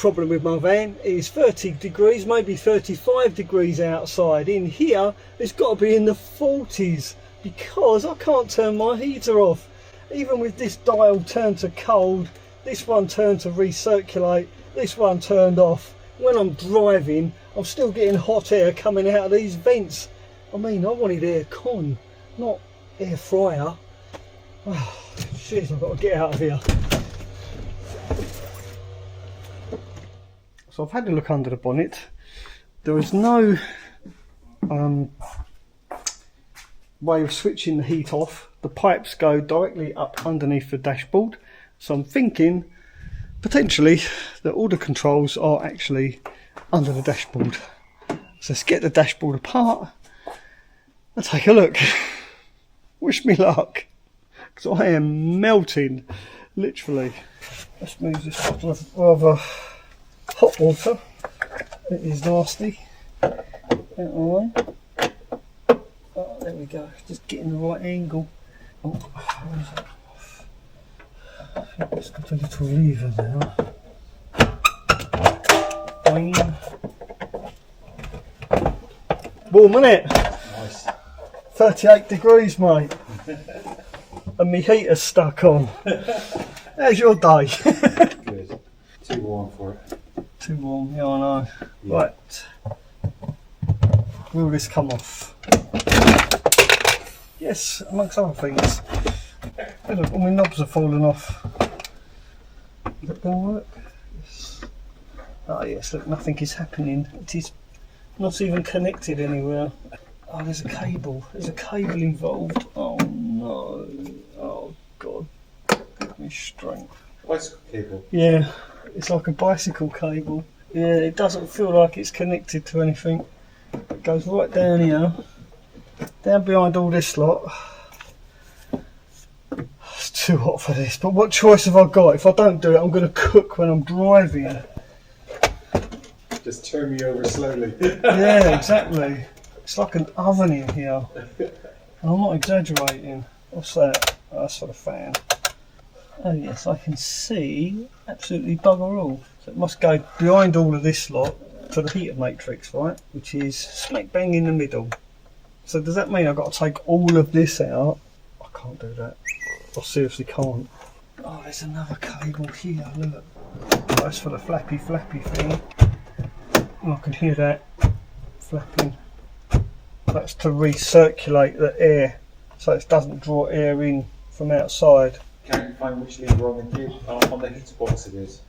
problem with my van. It is 30 degrees, maybe 35 degrees outside. In here, it's got to be in the 40s because I can't turn my heater off. Even with this dial turned to cold, this one turned to recirculate, this one turned off. When I'm driving, I'm still getting hot air coming out of these vents. I mean, I wanted air con, not air fryer. Oh, shit, I've got to get out of here. So I've had a look under the bonnet. There is no way of switching the heat off. The pipes go directly up underneath the dashboard. So I'm thinking potentially that all the controls are actually under the dashboard. So let's get the dashboard apart and take a look. Wish me luck, because I am melting, literally. Let's move this bottle of rather hot water. It is nasty. Out of the way. Oh, there we go. Just getting the right angle. Oh, where is it? I think it's got a little lever now. Boing. Warm, isn't it? Nice. 38 degrees, mate. And my heater's stuck on. How's your day? Good. Too warm for it. Too warm, yeah, I know. Yeah. Right. Will this come off? Yes, amongst other things. Hey, look, all my knobs are falling off. Is that going to work? Yes. Oh yes, look, nothing is happening. It is not even connected anywhere. Oh, there's a cable. There's a cable involved. Oh no. Oh God. Give me strength. Bicycle cable. Yeah, it's like a bicycle cable. Yeah, it doesn't feel like it's connected to anything. It goes right down here. Down behind all this lot. It's too hot for this, but what choice have I got? If I don't do it, I'm going to cook when I'm driving. Just turn me over slowly. Yeah, exactly. It's like an oven in here. And I'm not exaggerating. What's that? Oh, that's for the fan. Oh yes, I can see absolutely bugger all. So it must go behind all of this lot to the heater matrix, right? Which is smack bang in the middle. So does that mean I've got to take all of this out? I can't do that. I seriously can't. Oh, there's another cable here, look. That's for the flappy thing. Oh, I can hear that flapping. That's to recirculate the air, so it doesn't draw air in from outside. Can't you find which lever on the heater box it is?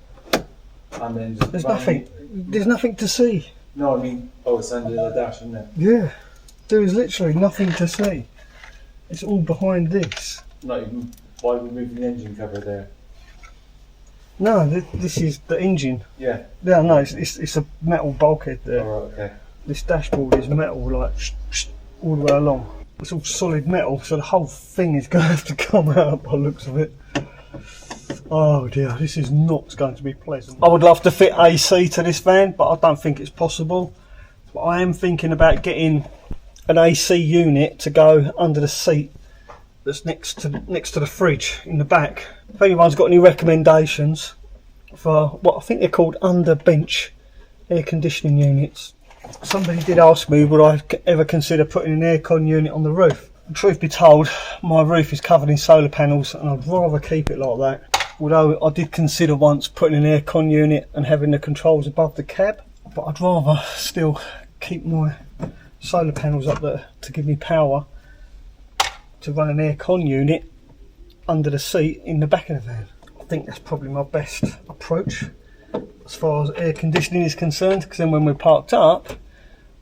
And then just There's nothing to see. No, I mean, oh, it's under the dash, isn't it? Yeah, there is literally nothing to see. It's all behind this. Not even by removing the engine cover there. No, this is the engine. Yeah. Yeah, no, it's a metal bulkhead there. Oh, right, okay. This dashboard is metal, like all the way along. It's all solid metal, so the whole thing is going to have to come out by the looks of it. Oh dear, this is not going to be pleasant. I would love to fit AC to this van, but I don't think it's possible. But I am thinking about getting an AC unit to go under the seat that's next to the fridge in the back. If anyone's got any recommendations for what I think they're called under bench air conditioning units. Somebody did ask me would I ever consider putting an aircon unit on the roof. And truth be told, my roof is covered in solar panels and I'd rather keep it like that. Although I did consider once putting an aircon unit and having the controls above the cab, but I'd rather still keep my solar panels up there to give me power to run an aircon unit under the seat in the back of the van. I think that's probably my best approach as far as air conditioning is concerned, because then when we're parked up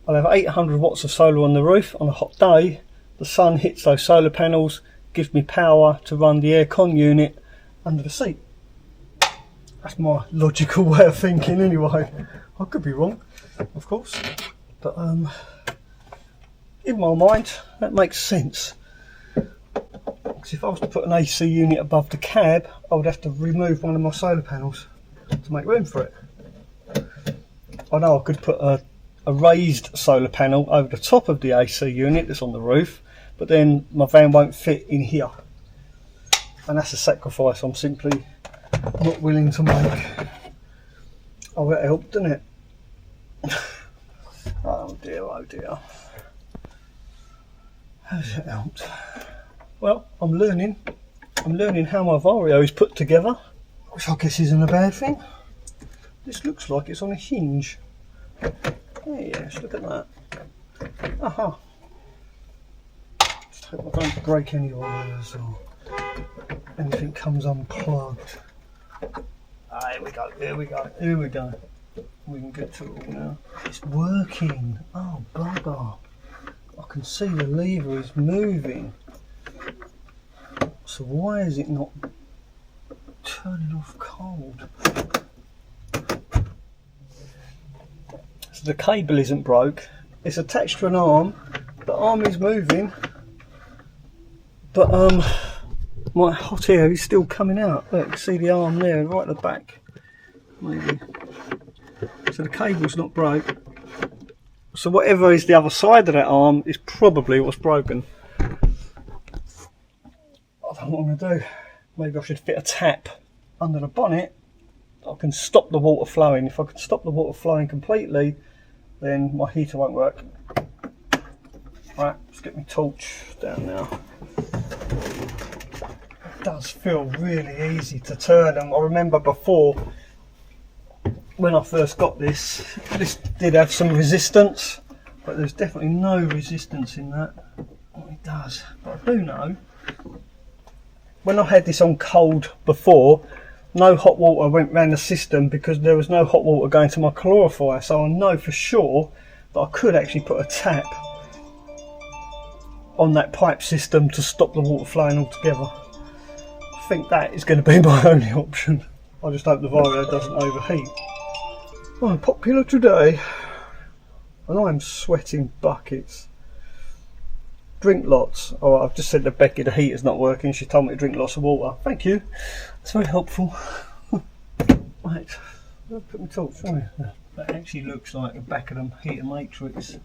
I'll have 800 watts of solar on the roof on a hot day. The sun hits those solar panels, gives me power to run the aircon unit under the seat. That's my logical way of thinking anyway. I could be wrong, of course, but in my mind that makes sense. Because if I was to put an AC unit above the cab, I would have to remove one of my solar panels to make room for it. I know I could put a raised solar panel over the top of the AC unit that's on the roof, but then my van won't fit in here. And that's a sacrifice I'm simply not willing to make. Oh, it helped, didn't it? Oh dear, oh dear. How's it helped? Well, I'm learning how my Vario is put together, which I guess isn't a bad thing. This looks like it's on a hinge. Oh yes, look at that. Aha. Just hope I don't break any wires or anything comes unplugged. Ah, here we go, here we go, here we go. We can get to it all now. It's working. Oh bugger. I can see the lever is moving. So why is it not turning off cold? So the cable isn't broke. It's attached to an arm. The arm is moving. But my hot air is still coming out. Look, see the arm there, right at the back. Maybe. So the cable's not broke. So whatever is the other side of that arm is probably what's broken. I don't know what I'm going to do. Maybe I should fit a tap under the bonnet. I can stop the water flowing. If I can stop the water flowing completely, then my heater won't work. Right, let's get my torch down now. It does feel really easy to turn, and I remember before, when I first got this did have some resistance, but there's definitely no resistance in that. Well, it does, but I do know, when I had this on cold before, no hot water went round the system because there was no hot water going to my calorifier, so I know for sure that I could actually put a tap on that pipe system to stop the water flowing altogether. I think that is going to be my only option. I just hope the Vario doesn't overheat. Oh, popular today, and I'm sweating buckets. Drink lots. Oh, I've just said to Becky the heater's not working. She told me to drink lots of water. Thank you. That's very helpful. Right, I'll put my torch on it. That actually looks like the back of the heater matrix.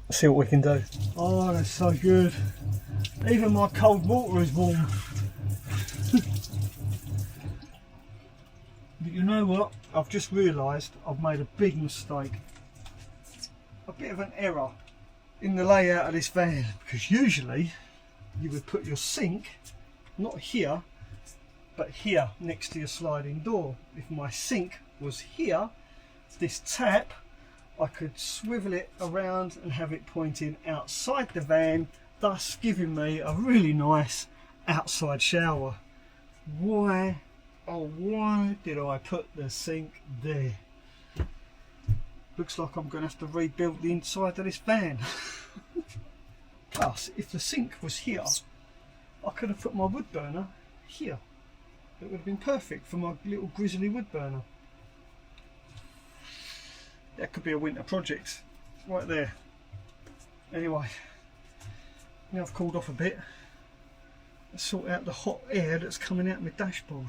Let's see what we can do. Oh, that's so good. Even my cold water is warm. But you know what? I've just realised I've made a big mistake. A bit of an error in the layout of this van, because usually you would put your sink not here but here next to your sliding door. If my sink was here, this tap, I could swivel it around and have it pointing outside the van, thus giving me a really nice outside shower. Why, oh why did I put the sink there? Looks like I'm going to have to rebuild the inside of this van. Plus, if the sink was here, I could have put my wood burner here. It would have been perfect for my little grizzly wood burner. That could be a winter project, right there. Anyway, now I've cooled off a bit, let's sort out the hot air that's coming out of my dashboard.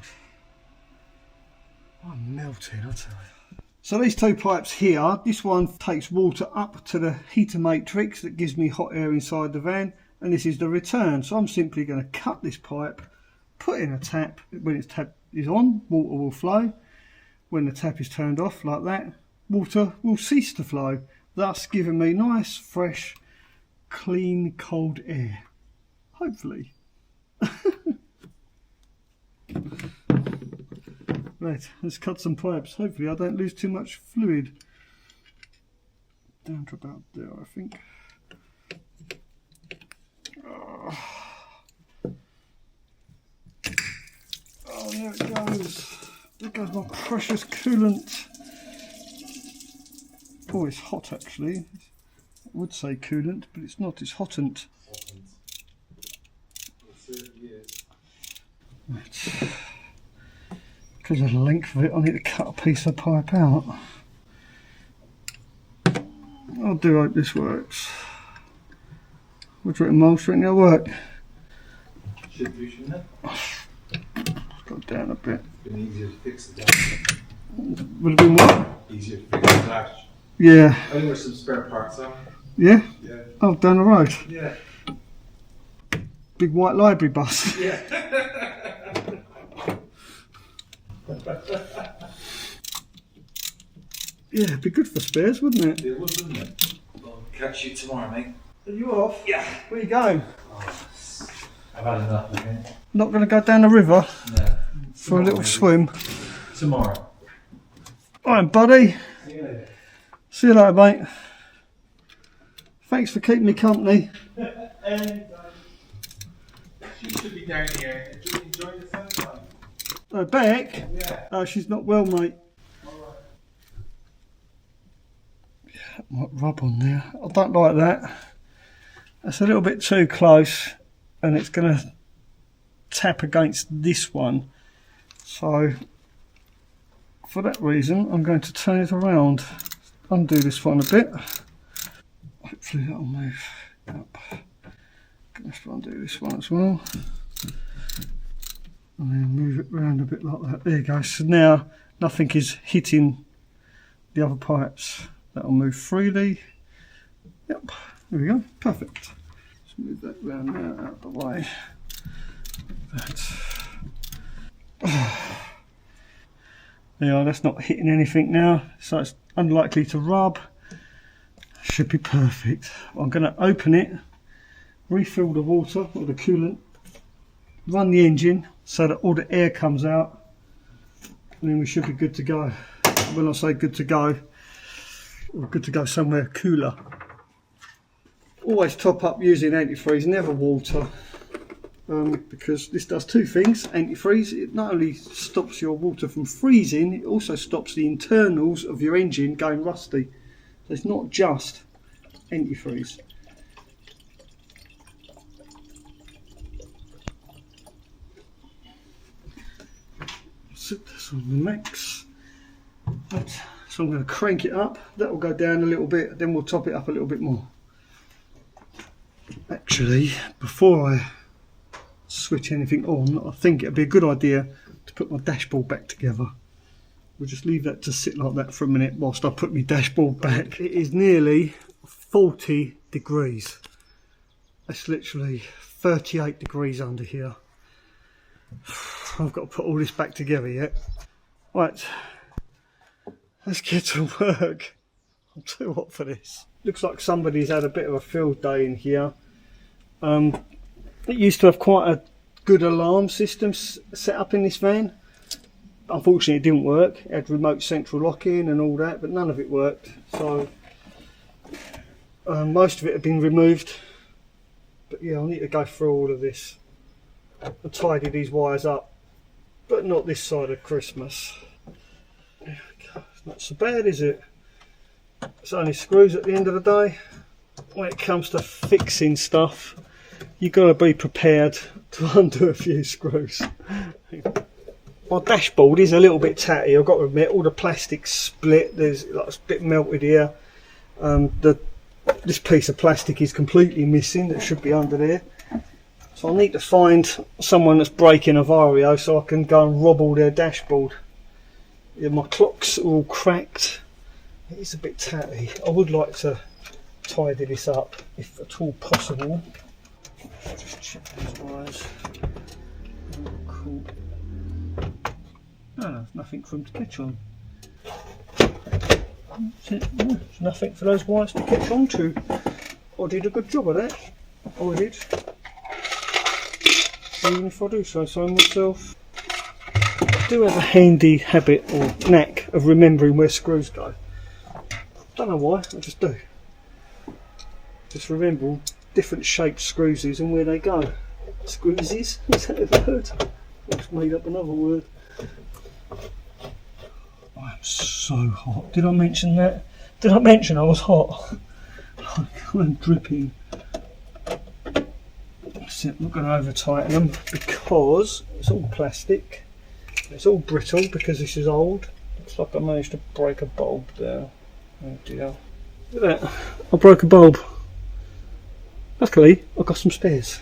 I'm melting, I tell you. So these two pipes here, this one takes water up to the heater matrix that gives me hot air inside the van, and this is the return. So I'm simply going to cut this pipe, put in a tap. When its tap is on, water will flow. When the tap is turned off like that, water will cease to flow, thus giving me nice, fresh, clean, cold air. Hopefully. Right, let's cut some pipes. Hopefully I don't lose too much fluid. Down to about there, I think. Oh, there it goes. There goes my precious coolant. Oh, it's hot actually. I would say coolant, but it's not, it's hotant. Right. Because of the length of it, I need to cut a piece of pipe out. I do hope this works. What do you reckon, Miles? Do you reckon it'll work? Should do, shouldn't it? Got down a bit. Been easier to fix the dash. Would have been what? Easier to fix the dash. Yeah. I think there's some spare parts on. Yeah? Yeah. Oh, down the road. Yeah. Big white library bus. Yeah. Yeah, it'd be good for spares, wouldn't it? It would, wouldn't it? I'll catch you tomorrow, mate. Are you off? Yeah. Where are you going? I've had enough, okay? Not going to go down the river No. for a little swim? Tomorrow. Alright, buddy. See you later. See you later, mate. Thanks for keeping me company. She should be down here enjoying the sunshine. Oh, Beck? Yeah. Oh, she's not well, mate. Alright. Yeah, that might rub on there. I don't like that. That's a little bit too close, and it's going to tap against this one. So, for that reason, I'm going to turn it around. Undo this one a bit. Hopefully that'll move up. Gonna have to undo this one as well. And then move it around a bit like that. There you go. So now nothing is hitting the other pipes. That'll move freely. Yep. There we go. Perfect. Let's move that round now out of the way. That. Yeah, that's not hitting anything now, so it's unlikely to rub. Should be perfect. I'm going to open it, refill the water or the coolant, run the engine so that all the air comes out, and then we should be good to go. When I say good to go, we're good to go somewhere cooler. Always top up using antifreeze, never water. Because this does two things. Antifreeze, it not only stops your water from freezing, it also stops the internals of your engine going rusty. So it's not just antifreeze. Set this on the max. Right. So I'm going to crank it up. That will go down a little bit, then we'll top it up a little bit more. Actually, before I switch anything on, I think it'd be a good idea to put my dashboard back together. We'll just leave that to sit like that for a minute whilst I put my dashboard back. It is nearly 40 degrees. That's literally 38 degrees under here. I've got to put all this back together yet. Right, let's get to work. I'm too hot for this. Looks like somebody's had a bit of a field day in here. It used to have quite a good alarm system set up in this van. Unfortunately it didn't work. It had remote central lock-in and all that, but none of it worked. So most of it had been removed. But yeah, I'll need to go through all of this and tidy these wires up. But not this side of Christmas. There we go. It's not so bad, is it? It's only screws at the end of the day. When it comes to fixing stuff, you've got to be prepared to undo a few screws. My dashboard is a little bit tatty, I've got to admit. All the plastic's split, there's like a bit melted here. This piece of plastic is completely missing, that should be under there. So I need to find someone that's breaking a Vario so I can go and rob all their dashboard. Yeah, my clocks are all cracked. It is a bit tatty. I would like to tidy this up if at all possible. Just check these wires. Cool. Oh, there's nothing for them to catch on. There's nothing for those wires to catch on to. I did a good job of that. I did. Even if I do so myself. I do have a handy habit or knack of remembering where screws go. Don't know why, I just do. Just remember different shaped screwses and where they go. Screwses? Is that ever heard? I just made up another word. I'm so hot. Did I mention that? Did I mention I was hot? I'm dripping. So I'm not going to over tighten them because it's all plastic. It's all brittle because this is old. Looks like I managed to break a bulb there. Oh dear. Look at that. I broke a bulb. Luckily, I've got some spares.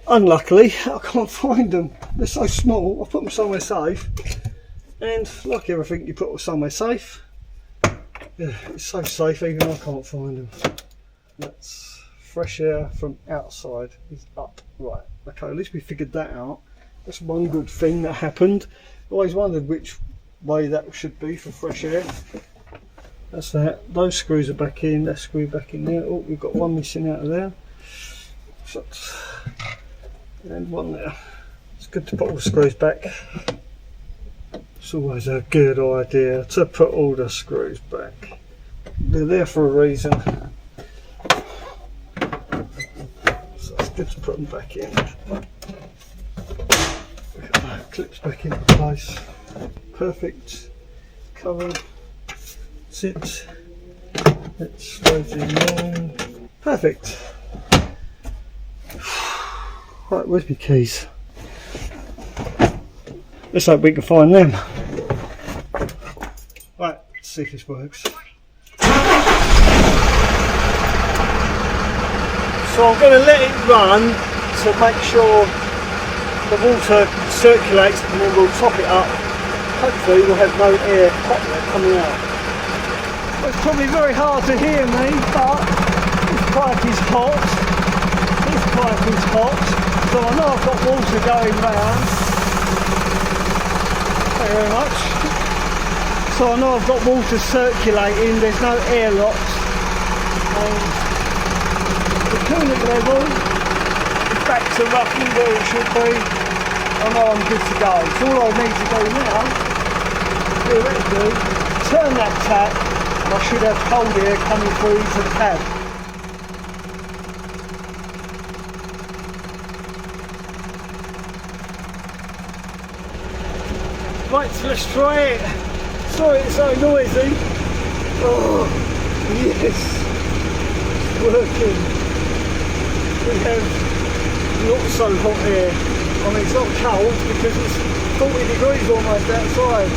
Unluckily, I can't find them. They're so small. I put them somewhere safe. And like everything you put somewhere safe, yeah, it's so safe even I can't find them. That's fresh air from outside is up. Right, okay, at least we figured that out. That's one good thing that happened. Always wondered which way that should be for fresh air. That's that. Those screws are back in, that screw back in there. Oh, we've got one missing out of there. So, and one there. It's good to put all the screws back. It's always a good idea to put all the screws back. They're there for a reason. So it's good to put them back in. Clips back into place. Perfect. Cover. That's it. Let's slide it along. Perfect. Right, where's my keys? Let's hope we can find them. Right, let's see if this works. So I'm going to let it run to make sure the water circulates, and then we'll top it up. Hopefully we'll have no air, hot air coming out. Well, it's probably very hard to hear me, but this pipe is hot. This pipe is hot, so I know I've got water going round. Thank you very much. So I know I've got water circulating, there's no air locks. And the coolant level is back to roughly where it should be. I know I'm good to go. So all I need to do now, theoretically, turn that tap, and I should have cold air coming through into the cab. Right, so let's try it. Sorry it's so noisy. Oh, yes, it's working. We have not so hot air. I mean, it's not cold because it's 40 degrees almost outside,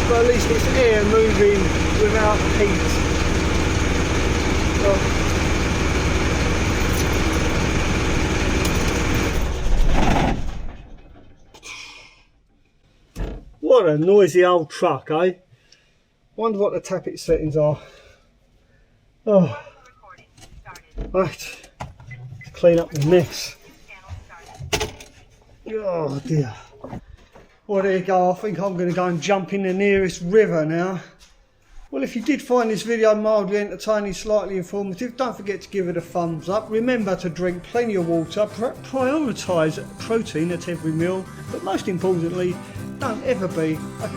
but at least it's air moving without heat. What a noisy old truck, eh? Wonder what the tappet settings are. Oh, right, let's clean up the mess. Oh dear. Well, there you go. I think I'm going to go and jump in the nearest river now. Well, if you did find this video mildly entertaining, slightly informative, don't forget to give it a thumbs up. Remember to drink plenty of water, prioritise protein at every meal, but most importantly, don't ever be a